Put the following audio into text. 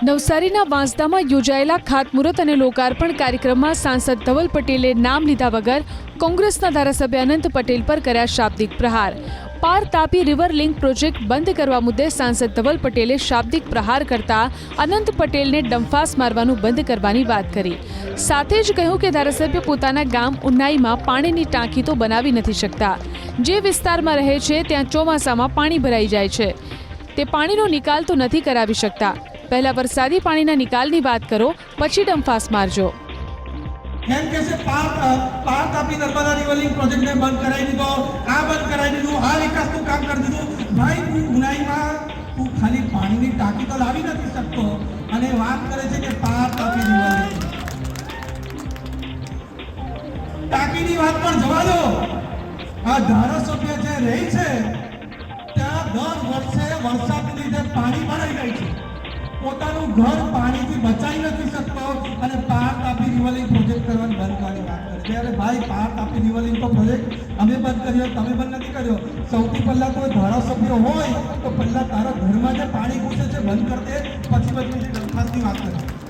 નવસારીના વાંસદામાં યોજાયેલા ખાતમુહૂર્ત અને લોકાર્પણ કાર્યક્રમમાં સાંસદ ધવલ પટેલે નામ લીધા વગર કોંગ્રેસના ધારાસભ્ય અનંત પટેલ પર કર્યા શાબ્દિક પ્રહાર। પાર તાપી રિવર લિંક પ્રોજેક્ટ બંધ કરવા મુદ્દે સાંસદ ધવલ પટેલે શાબ્દિક પ્રહાર કરતા અનંત પટેલને ડંફાસ મારવાનું બંધ કરવાની વાત કરી। સાથે જ કહ્યું કે ધારાસભ્ય પોતાના ગામ ઉનાઈમાં પાણીની ટાંકી તો બનાવી નથી શકતા। જે વિસ્તારમાં રહે છે ત્યાં ચોમાસામાં પાણી ભરાઈ જાય છે, તે પાણીનો નિકાલ તો નથી કરાવી શકતા। पहला वरसादी पानी निकाल की बात करो, पछी डंफास मारजो। કેમ કે છે પાર Tapi Narmada river link project ને બંધ કરાવી દીધો, આ બંધ કરાવી દીધું, આ વિકાસનું કામ કરી દીધું। ભાઈ તું ઉનાઈમાં તું ખાલી પાણીની ટાંકી તો લાવી નથી શકતો અને વાત કરે છે કે પાર તાપી રિવર લિંક ટાંકીની વાત પણ જવા દો। આ ધારાસભ્ય જે રહી છે ત્યાં દર વર્ષે વરસાદને લીધે પાણી ભરાઈ જાય છે, પોતાનું ઘર પાણીથી બચાવી નથી શકતો અને પાર તાપી રિવર લિંક પ્રોજેક્ટ કરવાની બંધ કરવાની વાત કરે છે। અરે ભાઈ, પાર તાપી રિવર લિંક પ્રોજેક્ટ અમે બંધ કર્યો, તમે બંધ નથી કર્યો। સૌથી પહેલા કોઈ ધારાસભ્ય હોય તો પહેલા તારા ઘરમાં જે પાણી ઘૂસે છે બંધ કરી દે, પછી બધી દરખાસ્તની વાત કરે।